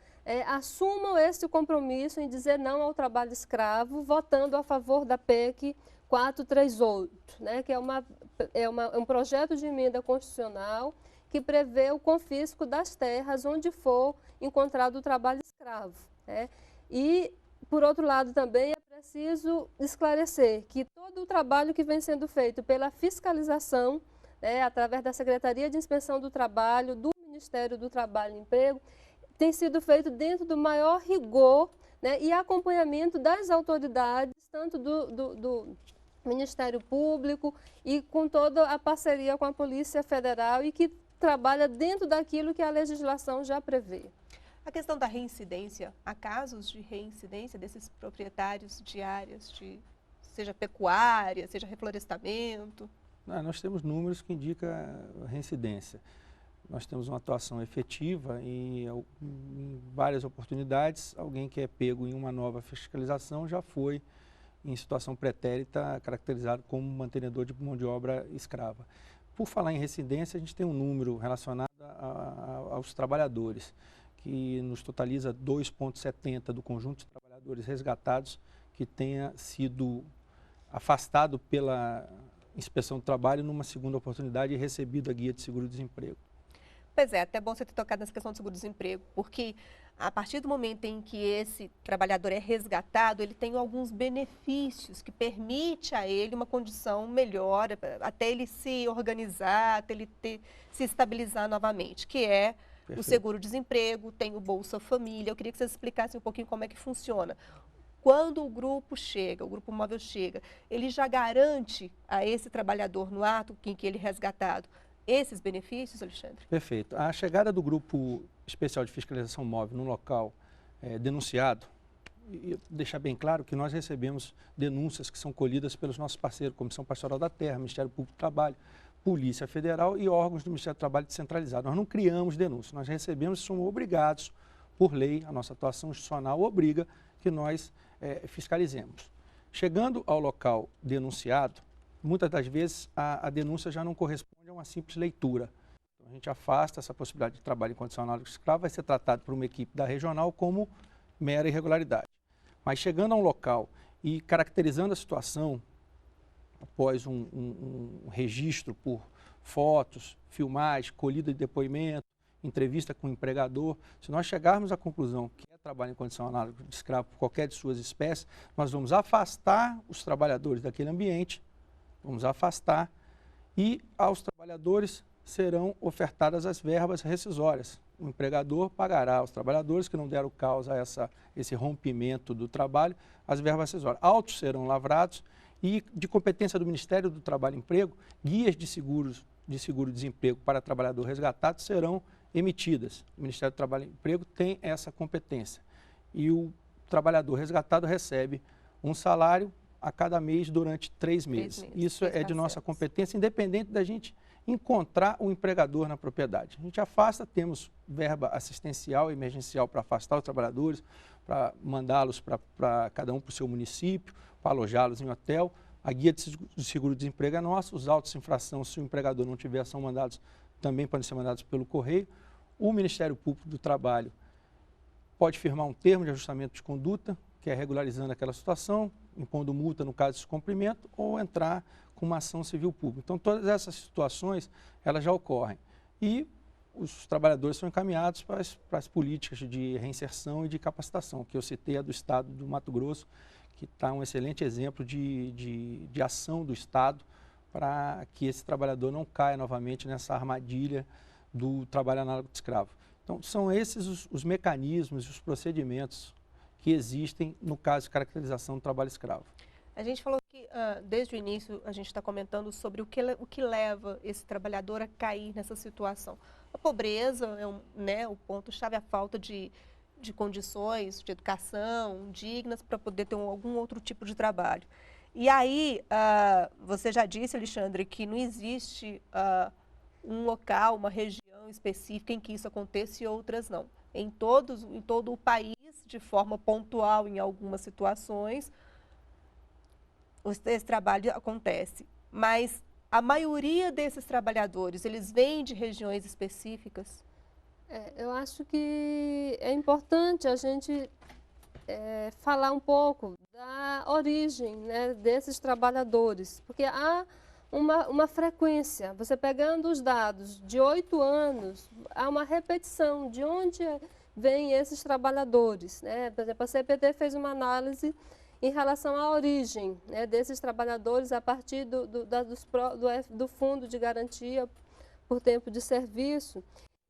assumam esse compromisso em dizer não ao trabalho escravo, votando a favor da PEC 438, né, que é um projeto de emenda constitucional que prevê o confisco das terras onde for encontrado o trabalho escravo, né? E, por outro lado, também é preciso esclarecer que todo o trabalho que vem sendo feito pela fiscalização, através da Secretaria de Inspeção do Trabalho, do Ministério do Trabalho e Emprego, tem sido feito dentro do maior rigor, né, e acompanhamento das autoridades, tanto do Ministério Público e com toda a parceria com a Polícia Federal, e que trabalha dentro daquilo que a legislação já prevê. A questão da reincidência, há casos de reincidência desses proprietários de áreas, seja pecuária, seja reflorestamento? Nós temos números que indicam reincidência. Nós temos uma atuação efetiva e em várias oportunidades, alguém que é pego em uma nova fiscalização já foi em situação pretérita caracterizado como mantenedor de mão de obra escrava. Por falar em reincidência, a gente tem um número relacionado aos trabalhadores, que nos totaliza 2,70 do conjunto de trabalhadores resgatados que tenha sido afastado pela Inspeção do Trabalho numa segunda oportunidade e recebido a guia de seguro-desemprego. Pois é, até bom você ter tocado nessa questão do seguro-desemprego, porque a partir do momento em que esse trabalhador é resgatado, ele tem alguns benefícios que permite a ele uma condição melhor, até ele se organizar, até ele se estabilizar novamente, que é o seguro-desemprego, tem o Bolsa Família. Eu queria que vocês explicassem um pouquinho como é que funciona. Quando o grupo chega, o grupo móvel chega, ele já garante a esse trabalhador no ato em que ele é resgatado esses benefícios, Alexandre? Perfeito. A chegada do Grupo Especial de Fiscalização Móvel no local denunciado, e deixar bem claro que nós recebemos denúncias que são colhidas pelos nossos parceiros, Comissão Pastoral da Terra, Ministério Público do Trabalho, Polícia Federal e órgãos do Ministério do Trabalho descentralizado. Nós não criamos denúncias, nós recebemos e somos obrigados, por lei, a nossa atuação institucional obriga que nós fiscalizemos. Chegando ao local denunciado, muitas das vezes a denúncia já não corresponde a uma simples leitura. Então, a gente afasta essa possibilidade de trabalho em condição análoga escrava, vai ser tratado por uma equipe da regional como mera irregularidade. Mas chegando a um local e caracterizando a situação, após um registro por fotos, filmagem, colhida de depoimento, entrevista com o empregador, se nós chegarmos à conclusão que é trabalho em condição análoga de escravo por qualquer de suas espécies, nós vamos afastar os trabalhadores daquele ambiente, vamos afastar, e aos trabalhadores serão ofertadas as verbas rescisórias. O empregador pagará aos trabalhadores que não deram causa a esse rompimento do trabalho, as verbas rescisórias. Autos serão lavrados e, de competência do Ministério do Trabalho e Emprego, guias de seguro-desemprego para trabalhador resgatado serão emitidas. O Ministério do Trabalho e Emprego tem essa competência. E o trabalhador resgatado recebe um salário a cada mês durante 3 meses. Isso é de nossa competência, independente da gente encontrar o empregador na propriedade. A gente afasta, temos verba assistencial e emergencial para afastar os trabalhadores, para mandá-los para cada um para o seu município, para alojá-los em hotel. A guia de seguro-desemprego é nossa, os autos de infração, se o empregador não tiver, são mandados, também podem ser mandados pelo correio. O Ministério Público do Trabalho pode firmar um termo de ajustamento de conduta, que é regularizando aquela situação, impondo multa no caso de descumprimento, ou entrar com uma ação civil pública. Então, todas essas situações, elas já ocorrem. E os trabalhadores são encaminhados para as políticas de reinserção e de capacitação, que eu citei a do Estado do Mato Grosso, que está um excelente exemplo de ação do Estado para que esse trabalhador não caia novamente nessa armadilha do trabalho análogo de escravo. Então, são esses os mecanismos e os procedimentos que existem no caso de caracterização do trabalho escravo. A gente falou que, desde o início, a gente está comentando sobre o que leva esse trabalhador a cair nessa situação. A pobreza é o ponto-chave, a falta de de condições de educação dignas para poder ter algum outro tipo de trabalho. E aí, você já disse, Alexandre, que não existe um local, uma região específica em que isso aconteça e outras não. Em todo o país, de forma pontual em algumas situações, esse trabalho acontece. Mas a maioria desses trabalhadores, eles vêm de regiões específicas? Eu acho que é importante a gente falar um pouco da origem, né, desses trabalhadores, porque há uma frequência. Você pegando os dados de 8 anos, há uma repetição de onde vêm esses trabalhadores, né? Por exemplo, a CPT fez uma análise em relação à origem, né, desses trabalhadores a partir do Fundo de Garantia por Tempo de Serviço.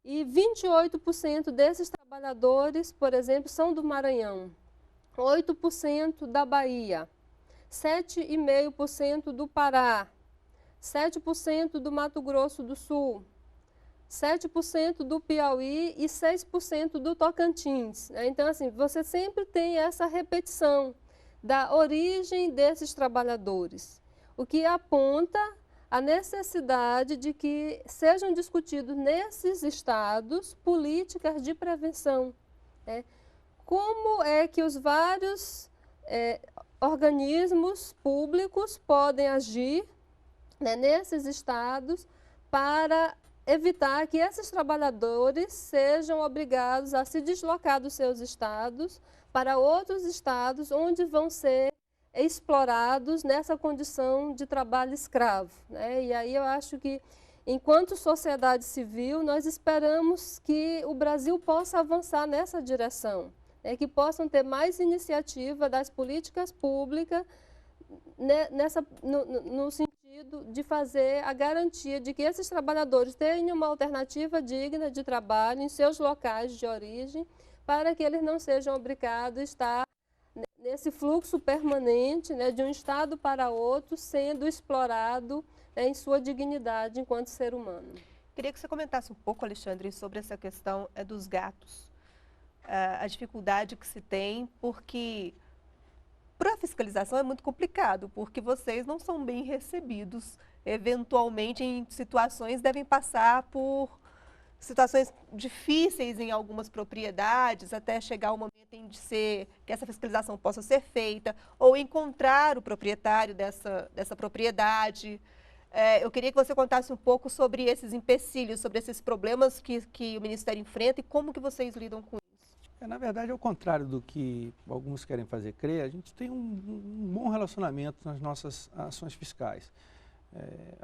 E 28% desses trabalhadores, por exemplo, são do Maranhão, 8% da Bahia, 7,5% do Pará, 7% do Mato Grosso do Sul, 7% do Piauí e 6% do Tocantins. Então, assim, você sempre tem essa repetição da origem desses trabalhadores, o que aponta a necessidade de que sejam discutidos nesses estados políticas de prevenção. Como é que os vários organismos públicos podem agir, né, nesses estados para evitar que esses trabalhadores sejam obrigados a se deslocar dos seus estados para outros estados onde vão ser explorados nessa condição de trabalho escravo, né? E aí eu acho que, enquanto sociedade civil, nós esperamos que o Brasil possa avançar nessa direção, né? Que possam ter mais iniciativa das políticas públicas no sentido de fazer a garantia de que esses trabalhadores tenham uma alternativa digna de trabalho em seus locais de origem, para que eles não sejam obrigados a estar nesse fluxo permanente, né, de um estado para outro, sendo explorado, né, em sua dignidade enquanto ser humano. Queria que você comentasse um pouco, Alexandre, sobre essa questão dos gatos. A dificuldade que se tem, porque para a fiscalização é muito complicado, porque vocês não são bem recebidos. Eventualmente, em situações, devem passar por situações difíceis em algumas propriedades, até chegar o momento em que essa fiscalização possa ser feita, ou encontrar o proprietário dessa propriedade. Eu queria que você contasse um pouco sobre esses empecilhos, sobre esses problemas que o Ministério enfrenta e como que vocês lidam com isso. Na verdade, ao contrário do que alguns querem fazer crer, a gente tem um bom relacionamento nas nossas ações fiscais.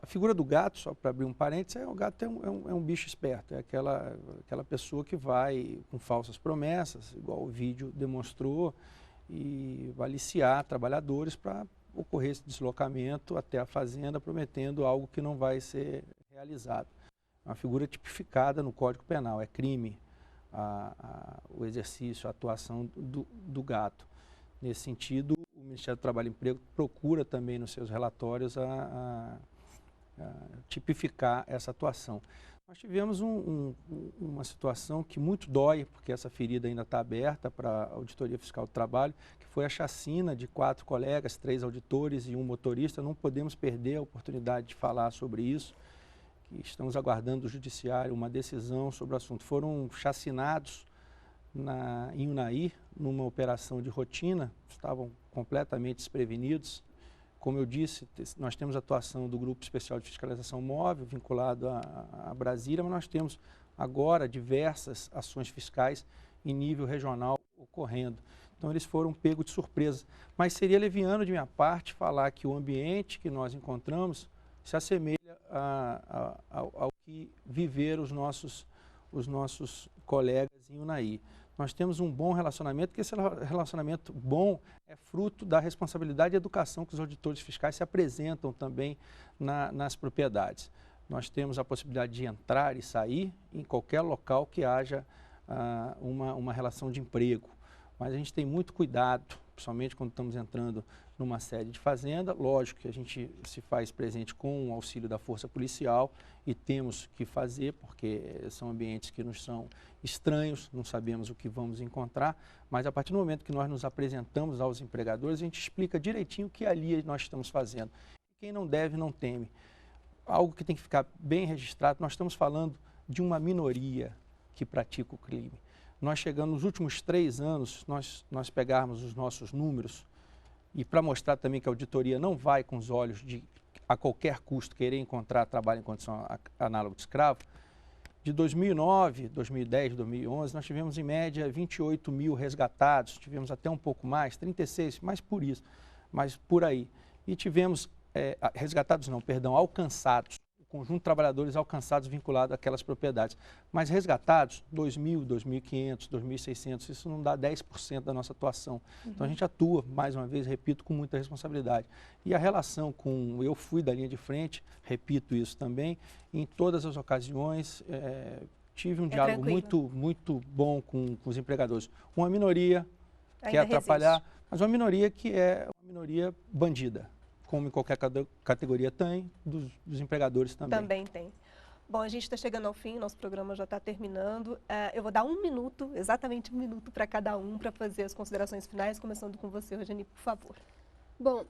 A figura do gato, só para abrir um parênteses, o gato é um bicho esperto, é aquela pessoa que vai com falsas promessas, igual o vídeo demonstrou, e vai aliciar trabalhadores para ocorrer esse deslocamento até a fazenda, prometendo algo que não vai ser realizado. É uma figura tipificada no Código Penal, é crime o exercício, a atuação do gato. Nesse sentido, o Ministério do Trabalho e Emprego procura também nos seus relatórios a tipificar essa atuação. Nós tivemos uma situação que muito dói, porque essa ferida ainda está aberta para a Auditoria Fiscal do Trabalho, que foi a chacina de 4 colegas, 3 auditores e 1 motorista. Não podemos perder a oportunidade de falar sobre isso. Estamos aguardando do Judiciário uma decisão sobre o assunto. Foram chacinados em Unaí, numa operação de rotina, estavam completamente desprevenidos. Como eu disse, nós temos a atuação do Grupo Especial de Fiscalização Móvel, vinculado a Brasília, mas nós temos agora diversas ações fiscais em nível regional ocorrendo. Então, eles foram pegos de surpresa. Mas seria leviano de minha parte falar que o ambiente que nós encontramos se assemelha ao que viveram os nossos colegas em Unaí. Nós temos um bom relacionamento, porque esse relacionamento bom é fruto da responsabilidade e educação que os auditores fiscais se apresentam também nas propriedades. Nós temos a possibilidade de entrar e sair em qualquer local que haja uma relação de emprego, mas a gente tem muito cuidado, principalmente quando estamos entrando numa sede de fazenda. Lógico que a gente se faz presente com o auxílio da força policial e temos que fazer, porque são ambientes que nos são estranhos, não sabemos o que vamos encontrar, mas a partir do momento que nós nos apresentamos aos empregadores, a gente explica direitinho o que ali nós estamos fazendo. Quem não deve, não teme. Algo que tem que ficar bem registrado, nós estamos falando de uma minoria que pratica o crime. Nós chegamos, nos últimos 3 anos, nós pegarmos os nossos números, e para mostrar também que a auditoria não vai com os olhos de, a qualquer custo, querer encontrar trabalho em condição análoga de escravo, de 2009, 2010, 2011, nós tivemos em média 28 mil resgatados, tivemos até um pouco mais, 36, mais por isso, mas por aí. E tivemos, resgatados não, perdão, alcançados, o conjunto de trabalhadores alcançados vinculados àquelas propriedades. Mas resgatados, 2.000, 2.500, 2.600, isso não dá 10% da nossa atuação. Então a gente atua, mais uma vez, repito, com muita responsabilidade. E a relação com, eu fui da linha de frente, repito isso também, em todas as ocasiões, tive um diálogo muito bom com os empregadores. Uma minoria quer atrapalhar, mas uma minoria que é uma minoria bandida, como em qualquer categoria tem, dos empregadores também. Também tem. Bom, a gente está chegando ao fim, nosso programa já está terminando. Eu vou dar 1 minuto, exatamente 1 minuto para cada um, para fazer as considerações finais, começando com você, Rojani, por favor. Bom,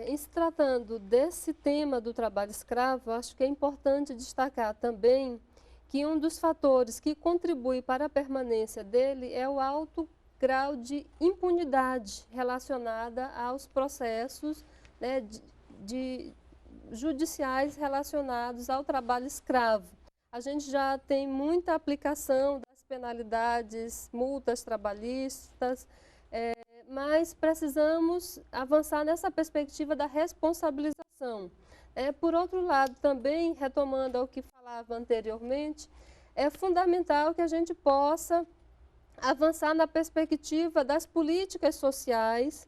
em se tratando desse tema do trabalho escravo, acho que é importante destacar também que um dos fatores que contribui para a permanência dele é o alto grau de impunidade relacionada aos processos, né, judiciais relacionados ao trabalho escravo. A gente já tem muita aplicação das penalidades, multas trabalhistas, mas precisamos avançar nessa perspectiva da responsabilização. Por outro lado, também, retomando ao que falava anteriormente, é fundamental que a gente possa avançar na perspectiva das políticas sociais,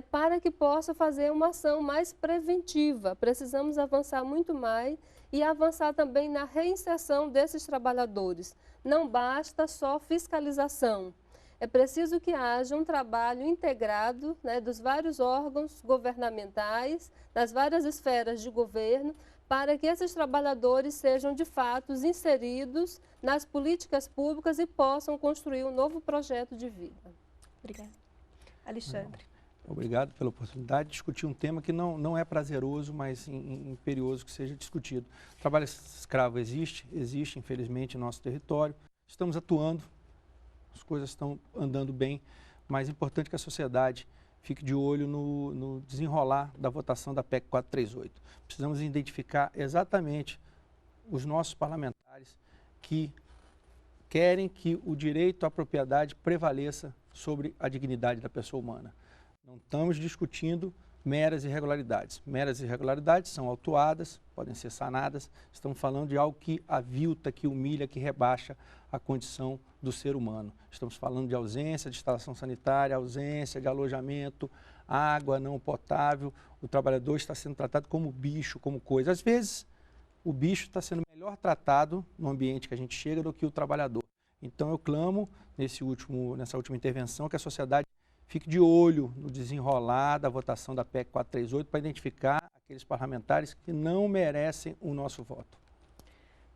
para que possa fazer uma ação mais preventiva. Precisamos avançar muito mais e avançar também na reinserção desses trabalhadores. Não basta só fiscalização. É preciso que haja um trabalho integrado, dos vários órgãos governamentais, das várias esferas de governo, para que esses trabalhadores sejam, de fato, inseridos nas políticas públicas e possam construir um novo projeto de vida. Obrigada. Alexandre. Obrigado pela oportunidade de discutir um tema que não é prazeroso, mas imperioso que seja discutido. O trabalho escravo existe, infelizmente, em nosso território. Estamos atuando, as coisas estão andando bem, mas é importante que a sociedade fique de olho no desenrolar da votação da PEC 438. Precisamos identificar exatamente os nossos parlamentares que querem que o direito à propriedade prevaleça sobre a dignidade da pessoa humana. Não estamos discutindo meras irregularidades. Meras irregularidades são autuadas, podem ser sanadas. Estamos falando de algo que avilta, que humilha, que rebaixa a condição do ser humano. Estamos falando de ausência de instalação sanitária, ausência de alojamento, água não potável. O trabalhador está sendo tratado como bicho, como coisa. Às vezes, o bicho está sendo melhor tratado no ambiente que a gente chega do que o trabalhador. Então, eu clamo, nessa última intervenção, que a sociedade fique de olho no desenrolar da votação da PEC 438 para identificar aqueles parlamentares que não merecem o nosso voto.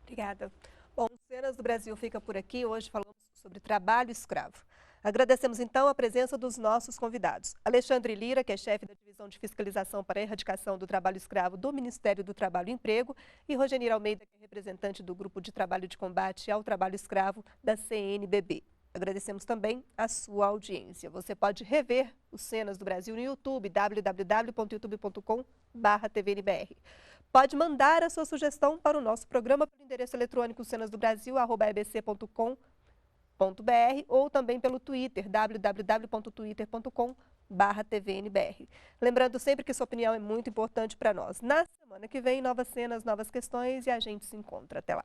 Obrigada. Bom, o Cenas do Brasil fica por aqui. Hoje falamos sobre trabalho escravo. Agradecemos, então, a presença dos nossos convidados. Alexandre Lira, que é chefe da Divisão de Fiscalização para a Erradicação do Trabalho Escravo do Ministério do Trabalho e Emprego, e Rogenir Almeida, que é representante do Grupo de Trabalho de Combate ao Trabalho Escravo da CNBB. Agradecemos também a sua audiência. Você pode rever os Cenas do Brasil no YouTube, www.youtube.com/tvnbr. Pode mandar a sua sugestão para o nosso programa pelo endereço eletrônico cenasdobrasil@ebc.com.br ou também pelo Twitter, www.twitter.com/tvnbr. Lembrando sempre que sua opinião é muito importante para nós. Na semana que vem, novas cenas, novas questões e a gente se encontra. Até lá.